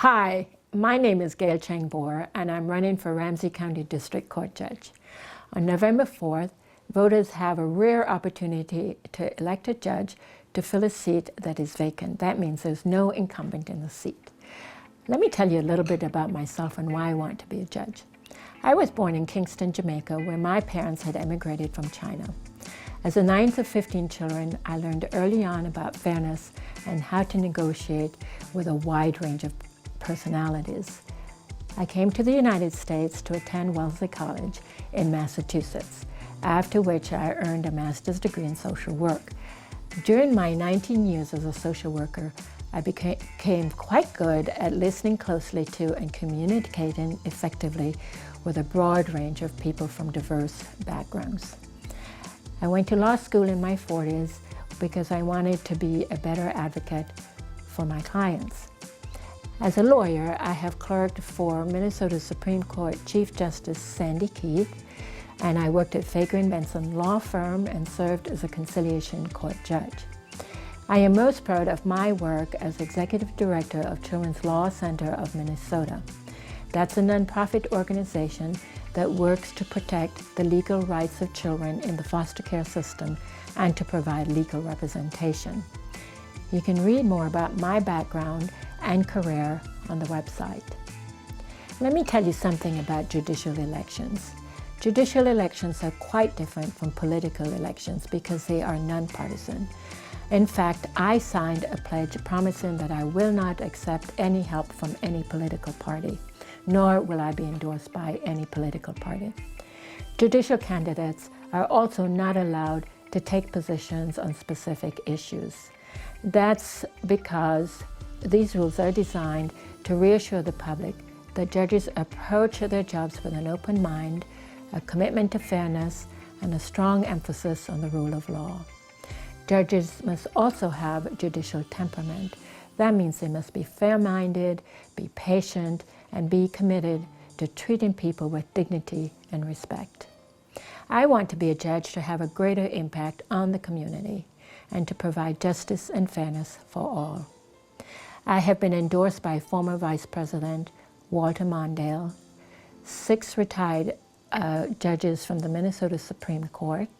Hi, my name is Gail Chang Bohr, and I'm running for Ramsey County District Court Judge. On November 4th, voters have a rare opportunity to elect a judge to fill a seat that is vacant. That means there's no incumbent in the seat. Let me tell you a little bit about myself and why I want to be a judge. I was born in Kingston, Jamaica, where my parents had emigrated from China. As the ninth of 15 children, I learned early on about fairness and how to negotiate with a wide range of personalities. I came to the United States to attend Wellesley College in Massachusetts, after which I earned a master's degree in social work. During my 19 years as a social worker, I became quite good at listening closely to and communicating effectively with a broad range of people from diverse backgrounds. I went to law school in my 40s because I wanted to be a better advocate for my clients. As a lawyer, I have clerked for Minnesota Supreme Court Chief Justice Sandy Keith, and I worked at Fager & Benson Law Firm and served as a conciliation court judge. I am most proud of my work as Executive Director of Children's Law Center of Minnesota. That's a nonprofit organization that works to protect the legal rights of children in the foster care system and to provide legal representation. You can read more about my background and career on the website. Let me tell you something about judicial elections. Judicial elections are quite different from political elections because they are nonpartisan. In fact, I signed a pledge promising that I will not accept any help from any political party, nor will I be endorsed by any political party. Judicial candidates are also not allowed to take positions on specific issues. That's because these rules are designed to reassure the public that judges approach their jobs with an open mind, a commitment to fairness, and a strong emphasis on the rule of law. Judges must also have judicial temperament. That means they must be fair-minded, be patient, and be committed to treating people with dignity and respect. I want to be a judge to have a greater impact on the community and to provide justice and fairness for all. I have been endorsed by former Vice President Walter Mondale, 6 retired judges from the Minnesota Supreme Court,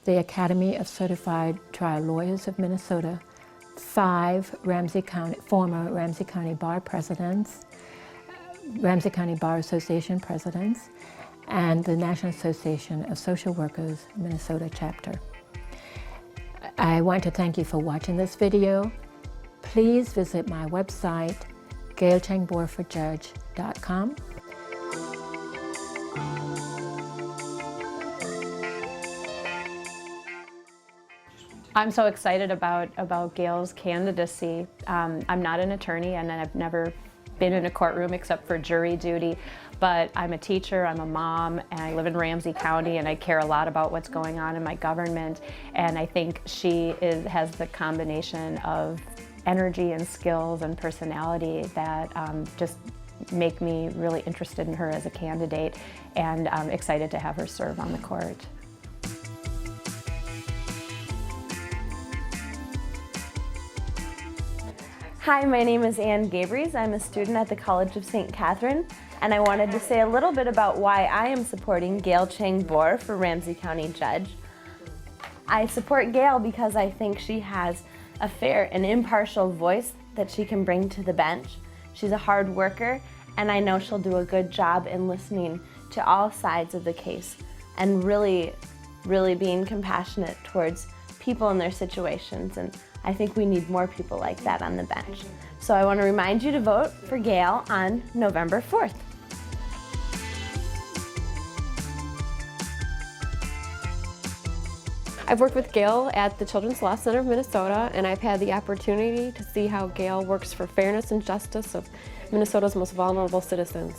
the Academy of Certified Trial Lawyers of Minnesota, 5 former Ramsey County Bar presidents, Ramsey County Bar Association presidents, and the National Association of Social Workers Minnesota chapter. I want to thank you for watching this video. Please visit my website, gailchangbohrforjudge.com. I'm so excited about Gail's candidacy. I'm not an attorney and I've never been in a courtroom except for jury duty, but I'm a teacher, I'm a mom, and I live in Ramsey County and I care a lot about what's going on in my government, and I think she has the combination of energy and skills and personality that just make me really interested in her as a candidate, and I'm excited to have her serve on the court. Hi, my name is Ann Gabries. I'm a student at the College of St. Catherine, and I wanted to say a little bit about why I am supporting Gail Chang Bohr for Ramsey County Judge. I support Gail because I think she has a fair and impartial voice that she can bring to the bench. She's a hard worker, and I know she'll do a good job in listening to all sides of the case and really being compassionate towards people in their situations. And I think we need more people like that on the bench. So I want to remind you to vote for Gail on November 4th. I've worked with Gail at the Children's Law Center of Minnesota, and I've had the opportunity to see how Gail works for fairness and justice of Minnesota's most vulnerable citizens.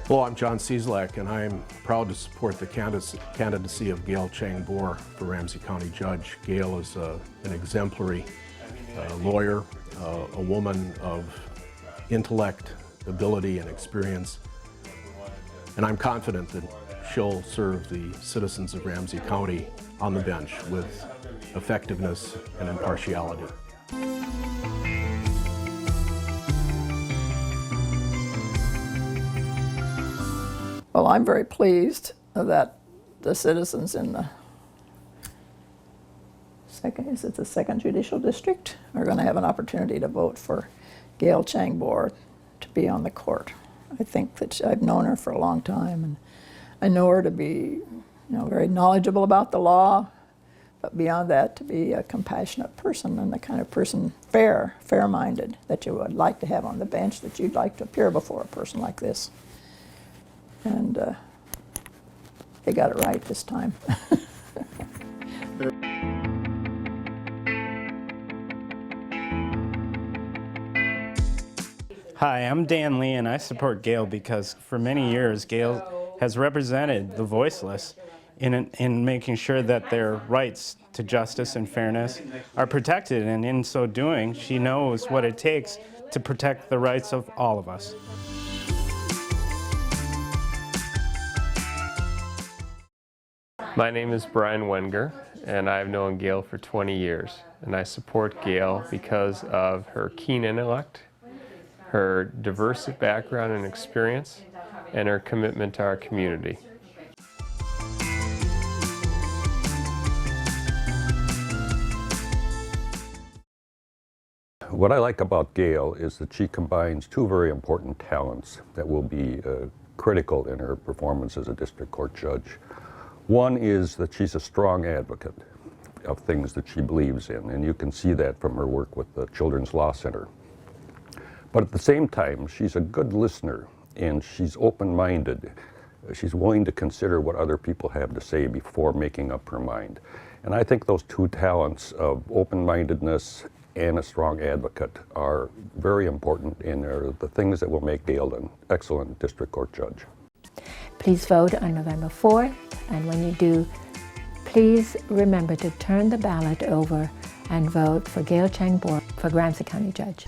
Hello, I'm John Cieslak, and I'm proud to support the candidacy of Gail Chang Bohr for Ramsey County Judge. Gail is an exemplary lawyer, a woman of intellect, ability, and experience, and I'm confident that she'll serve the citizens of Ramsey County on the bench with effectiveness and impartiality. Well, I'm very pleased that the citizens in the second judicial district are going to have an opportunity to vote for Gail Chang Bohr to be on the court. I think that I've known her for a long time, and I know her to be, very knowledgeable about the law, but beyond that, to be a compassionate person and the kind of person fair-minded that you would like to have on the bench, that you'd like to appear before a person like this. And they got it right this time. Hi, I'm Dan Lee, and I support Gail because for many years Gail has represented the voiceless in making sure that their rights to justice and fairness are protected, and in so doing, she knows what it takes to protect the rights of all of us. My name is Brian Wenger, and I've known Gail for 20 years, and I support Gail because of her keen intellect, her diverse background and experience, and her commitment to our community. What I like about Gail is that she combines two very important talents that will be critical in her performance as a district court judge. One is that she's a strong advocate of things that she believes in, and you can see that from her work with the Children's Law Center. But at the same time, she's a good listener, and she's open-minded. She's willing to consider what other people have to say before making up her mind. And I think those two talents of open-mindedness and a strong advocate are very important and are the things that will make Gail an excellent district court judge. Please vote on November 4th, and when you do, please remember to turn the ballot over and vote for Gail Chang Bohr for Ramsey County Judge.